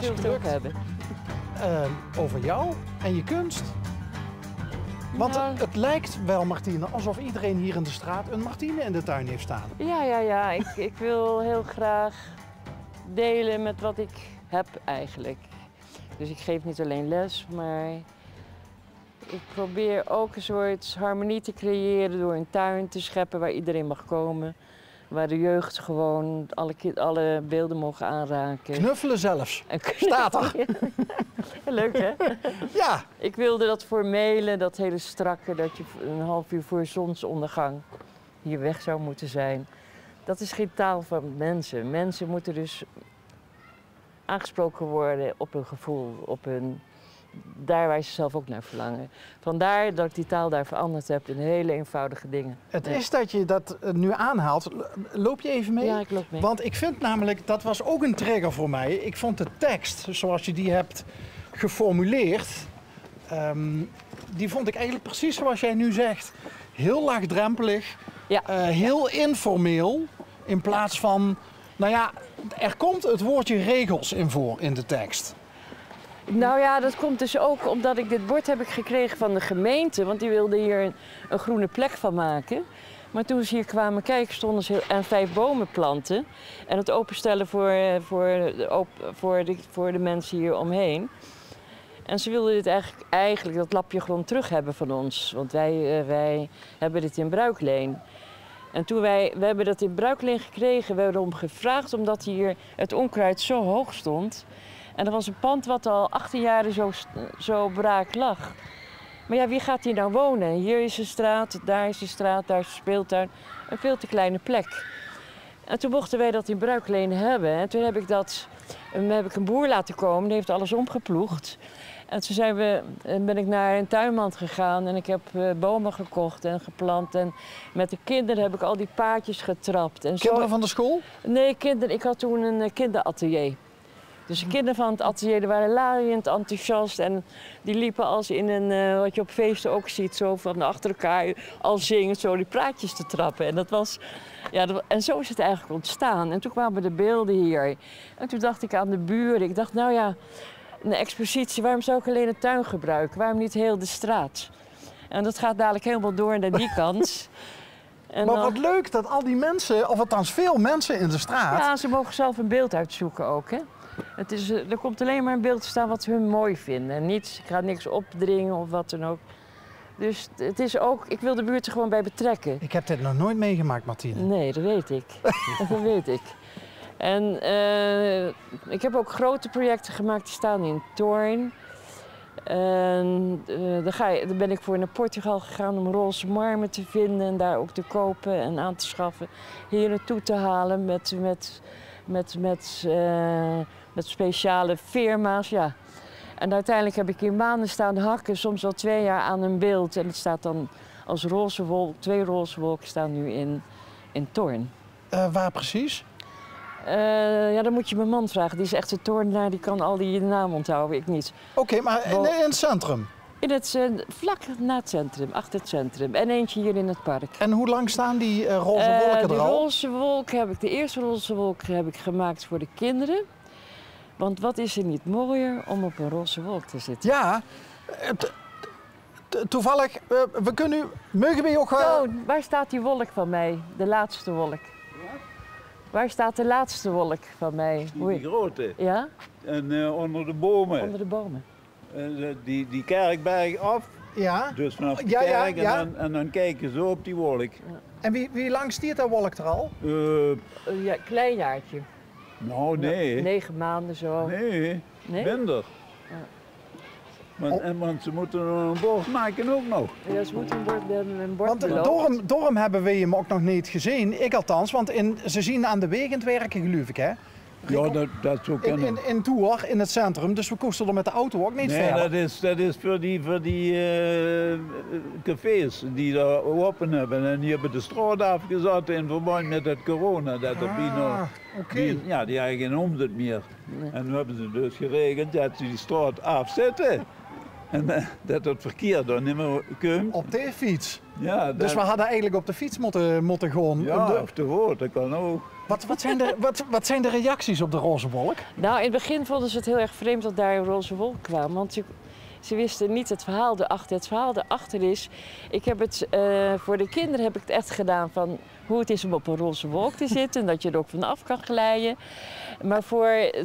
fantastisch zullen we het ook gelukt. hebben? Over jou en je kunst. Want Nou. het lijkt wel, Martine, alsof iedereen hier in de straat een Martine in de tuin heeft staan. Ja. Ik wil heel graag delen met wat ik heb eigenlijk. Dus ik geef niet alleen les, maar ik probeer ook een soort harmonie te creëren door een tuin te scheppen waar iedereen mag komen. Waar de jeugd gewoon alle beelden mogen aanraken. Knuffelen zelfs. En Staat er. Leuk hè? Ja, Ik wilde dat formele, dat hele strakke, dat je een half uur voor zonsondergang hier weg zou moeten zijn. Dat is geen taal van mensen. Mensen moeten dus aangesproken worden op hun gevoel, op hun, daar waar ze zelf ook naar verlangen. Vandaar dat ik die taal daar veranderd heb in hele eenvoudige dingen. het Ja. is dat je dat nu aanhaalt. Loop je even mee? Ja, ik loop mee. Want ik vind namelijk, dat was ook een trigger voor mij. Ik vond de tekst, zoals je die hebt geformuleerd, die vond ik eigenlijk precies zoals jij nu zegt. Heel laagdrempelig, Ja. heel informeel. In plaats van, nou ja, er komt het woordje regels in voor in de tekst. Nou ja, dat komt dus ook omdat ik dit bord heb ik gekregen van de gemeente. Want die wilden hier een groene plek van maken. Maar toen ze hier kwamen kijken, stonden ze aan 5 bomen planten. En het openstellen voor de mensen hier omheen. En ze wilden dit eigenlijk dat lapje grond terug hebben van ons. Want wij hebben dit in bruikleen. En toen we hebben dat in bruikleen gekregen, we hebben erom gevraagd omdat hier het onkruid zo hoog stond. En er was een pand wat al 18 jaar zo braak lag. Maar ja, wie gaat hier nou wonen? Hier is een straat, daar is een straat, daar is een speeltuin. Een veel te kleine plek. En toen mochten wij dat in bruikleen hebben. En toen heb ik een boer laten komen, die heeft alles omgeploegd. En toen ben ik naar een tuinman gegaan en ik heb bomen gekocht en geplant. En met de kinderen heb ik al die paadjes getrapt. En Kinderen van de school? Nee, ik had toen een kinderatelier. Dus de kinderen van het atelier die waren laaiend enthousiast en die liepen als in een, wat je op feesten ook ziet, zo van achter elkaar al zingend, zo die praatjes te trappen. En en zo is het eigenlijk ontstaan. En toen kwamen de beelden hier. En toen dacht ik aan de buren. Ik dacht, nou ja, een expositie, waarom zou ik alleen een tuin gebruiken? Waarom niet heel de straat? En dat gaat dadelijk helemaal door naar die kant. En Maar wat leuk dat al die mensen, of althans veel mensen in de straat. Ja, ze mogen zelf een beeld uitzoeken ook, hè. Er komt alleen maar een beeld te staan wat ze hun mooi vinden. En ik ga niks opdringen of wat dan ook. Dus het is ook, ik wil de buurt er gewoon bij betrekken. Ik heb dit nog nooit meegemaakt, Martine. Nee, dat weet ik. Dat weet ik. En ik heb ook grote projecten gemaakt die staan in Toorn. En dan ben ik voor naar Portugal gegaan om roze marmer te vinden en daar ook te kopen en aan te schaffen. Hier naartoe te halen met speciale firma's, ja. En uiteindelijk heb ik hier maanden staan hakken, soms wel 2 jaar aan een beeld. En het staat dan als roze wolk, 2 roze wolken staan nu in Toorn. Waar precies? Ja, dan moet je mijn man vragen. Die is echt een toornaar, die kan al die naam onthouden, ik niet. Oké, maar in het centrum. Vlak na het centrum, achter het centrum. En eentje hier in het park. En hoe lang staan die roze wolken er al? De eerste roze wolk heb ik gemaakt voor de kinderen. Want wat is er niet mooier om op een roze wolk te zitten? Ja, toevallig, mogen we ook... Toon, waar staat die wolk van mij? De laatste wolk. Waar staat de laatste wolk van mij? Die grote. Ja? En onder de bomen. Onder de bomen. Die kerkberg af. Ja. Dus vanaf de Ja, ja, kerk ja. En dan kijk je zo op die wolk. En wie lang stiert dat wolk er al? Ja, klein jaartje. Nou, nee. 9 maanden zo. Nee, Nee? minder. Want ze moeten een bocht maken ook nog. Ja, ze moeten een bord Want belopen. daarom hebben we hem ook nog niet gezien, ik althans. Want ze zien aan de weg in het werken, geloof ik, hè? Ja, dat zou kunnen. In Toer, in het centrum, dus we koesten er met de auto ook niet Nee, verder. dat is voor die cafés die daar open hebben. En die hebben de straat afgezet in verband met het corona. Dat er oké. die hebben geen omzet meer. En nu hebben ze dus geregeld dat ze die straat afzetten. En dat het verkeer dan niet meer komt. Op de fiets. Ja, Dus we hadden eigenlijk op de fiets moeten gaan. Ja, of te woord, dat kan ook. Wat zijn de reacties op de roze wolk? Nou, in het begin vonden ze het heel erg vreemd dat daar een roze wolk kwam. Want ze wisten niet het verhaal erachter. Het verhaal erachter is, ik heb het, voor de kinderen heb ik het echt gedaan van hoe het is om op een roze wolk te zitten. En dat je er ook vanaf kan glijden. Maar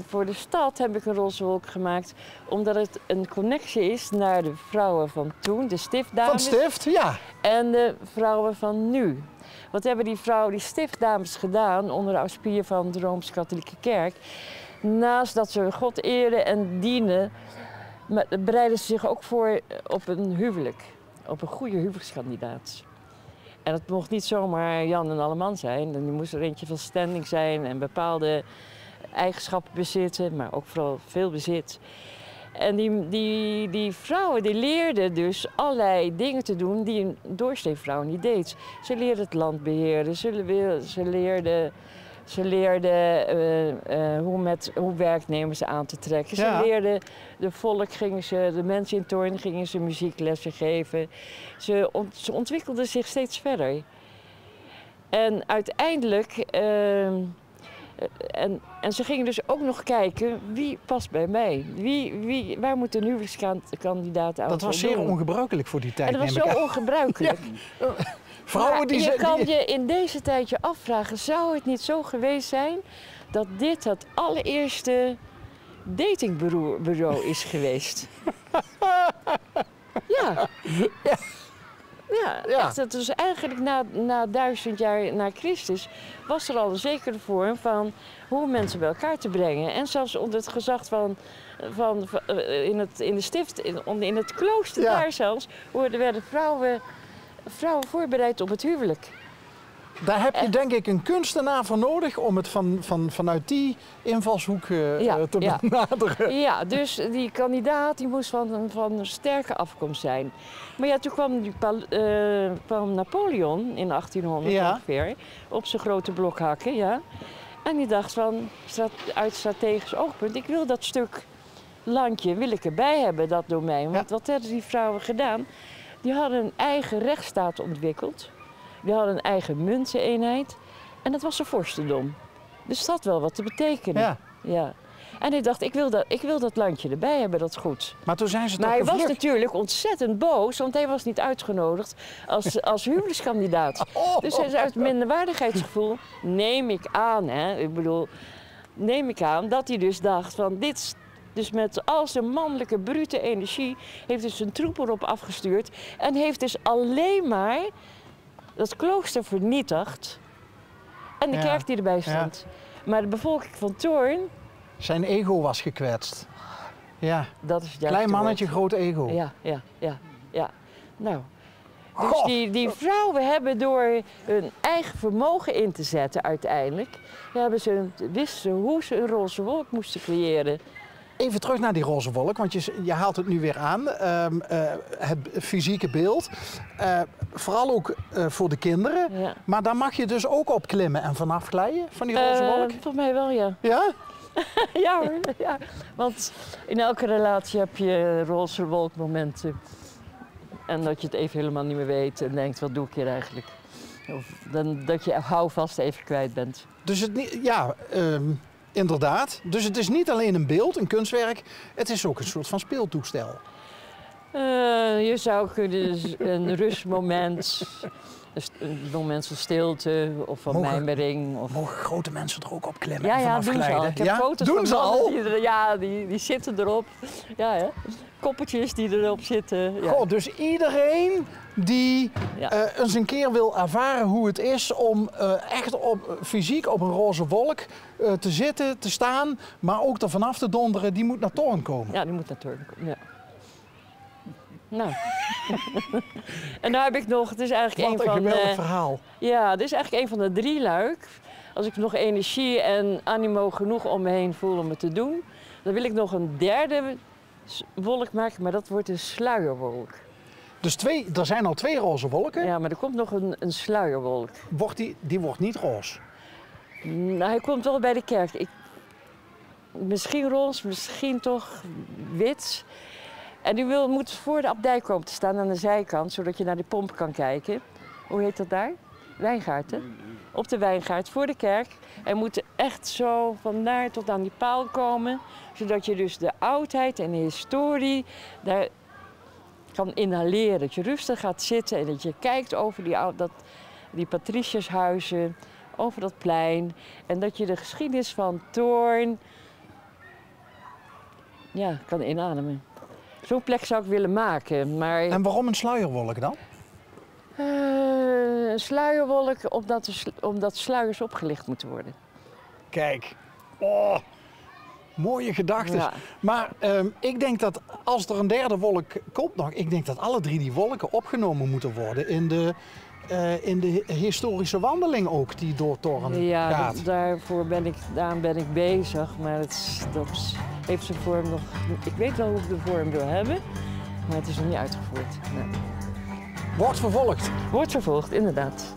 voor de stad heb ik een roze wolk gemaakt. Omdat het een connectie is naar de vrouwen van toen, de stiftdames. Van Stift, ja. En de vrouwen van nu. Wat hebben die vrouwen, die stiftdames gedaan onder de auspier van de Rooms-Katholieke Kerk? Naast dat ze God eren en dienen, bereiden ze zich ook voor op een huwelijk. Op een goede huwelijkskandidaat. En het mocht niet zomaar Jan en Alleman zijn. Er moest er eentje van standing zijn en bepaalde eigenschappen bezitten, maar ook vooral veel bezit. En die vrouwen die leerden dus allerlei dingen te doen die een doorsneevrouw niet deed. Ze leerden het land beheren, ze leerden hoe werknemers aan te trekken. Ja. Ze leerden de mensen in Toorn gingen ze muzieklessen geven. Ze ontwikkelden zich steeds verder. En uiteindelijk... En ze gingen dus ook nog kijken wie past bij mij. Waar moet een huwelijkskandidaat aan Dat was zeer ongebruikelijk voor die tijd. En dat was zo ongebruikelijk. Ja. Vrouwen die je kan je in deze tijd je afvragen, zou het niet zo geweest zijn dat dit het allereerste datingbureau is geweest? Ja. Ja, echt. Het was eigenlijk na 1000 jaar na Christus was er al een zekere vorm van hoe mensen bij elkaar te brengen. En zelfs onder het gezag in de stift, in het klooster daar zelfs, werden vrouwen voorbereid op het huwelijk. Daar heb je denk ik een kunstenaar voor nodig om het vanuit die invalshoek te benaderen. Ja, dus die kandidaat die moest van een sterke afkomst zijn. Maar ja, toen kwam Napoleon in 1800 ongeveer op zijn grote blokhakken. Ja. En die dacht uit strategisch oogpunt, ik wil dat stuk landje wil ik erbij hebben, dat domein. Want wat hebben die vrouwen gedaan? Die hadden een eigen rechtsstaat ontwikkeld. Die hadden een eigen munteneenheid. En dat was een vorstendom. Dus dat had wel wat te betekenen. Ja. En hij dacht, ik wil dat landje erbij hebben, dat goed. Maar toen zijn ze toch hij gevlucht? was natuurlijk ontzettend boos, want hij was niet uitgenodigd als huwelijkskandidaat. Dus hij is uit minderwaardigheidsgevoel, neem ik aan dat hij dus dacht van dit... Dus met al zijn mannelijke, brute energie heeft hij zijn troep erop afgestuurd. En heeft dus alleen maar dat klooster vernietigd. En de kerk die erbij stond. Ja. Maar de bevolking van Toorn... Zijn ego was gekwetst. Ja. Dat is klein mannetje, groot ego. Ja. Nou, dus die vrouwen hebben hun eigen vermogen in te zetten uiteindelijk... wisten ze hoe ze een roze wolk moesten creëren. Even terug naar die roze wolk, want je haalt het nu weer aan. Het fysieke beeld. Vooral ook voor de kinderen. Ja. Maar daar mag je dus ook op klimmen en vanaf glijden van die roze wolk? Volgens mij wel, ja. Ja? Ja hoor, ja. Want in elke relatie heb je roze wolkmomenten. En dat je het even helemaal niet meer weet en denkt, wat doe ik hier eigenlijk? Of dat je houvast even kwijt bent. Dus het inderdaad. Dus het is niet alleen een beeld, een kunstwerk. Het is ook een soort van speeltoestel. Je zou kunnen een rustmoment, een moment van stilte of van mijmering. Mogen grote mensen er ook op klimmen? Ja, doen ze al. Ik heb foto's doen van ze al? Die zitten erop. Ja, hè? Koppeltjes die erop zitten. Ja. Goh, dus iedereen die eens een keer wil ervaren hoe het is om echt fysiek op een roze wolk te zitten, te staan, maar ook er vanaf te donderen, die moet naar Toorn komen. Ja, die moet naar Toorn komen, ja. Nou. En daar heb ik nog, het is eigenlijk Wat een geweldig verhaal. Ja, dit is eigenlijk een van de 3 luik. Als ik nog energie en animo genoeg om me heen voel om het te doen, dan wil ik nog een 3e wolk maken, maar dat wordt een sluierwolk. Dus er zijn al 2 roze wolken? Ja, maar er komt nog een sluierwolk. Die wordt niet roze? Nou, hij komt wel bij de kerk. Misschien roze, misschien toch wit. En u moet voor de abdij komen te staan aan de zijkant, zodat je naar de pomp kan kijken. Hoe heet dat daar? Wijngaard, hè? Op de Wijngaard, voor de kerk. En moet echt zo van daar tot aan die paal komen, zodat je dus de oudheid en de historie daar kan inhaleren. Dat je rustig gaat zitten en dat je kijkt over die patriciërshuizen, over dat plein. En dat je de geschiedenis van Thorn kan inademen. Zo'n plek zou ik willen maken, maar... En waarom een sluierwolk dan? Een sluierwolk, omdat sluiers opgelicht moeten worden. Kijk, mooie gedachten. Ja. Maar ik denk dat als er een derde wolk komt nog, ik denk dat alle 3 die wolken opgenomen moeten worden in de historische wandeling ook die door Thorn gaat. Daaraan ben ik bezig, maar dat heeft zijn vorm nog... Ik weet wel hoe ik de vorm wil hebben, maar het is nog niet uitgevoerd. Nee. Wordt vervolgd. Wordt vervolgd, inderdaad.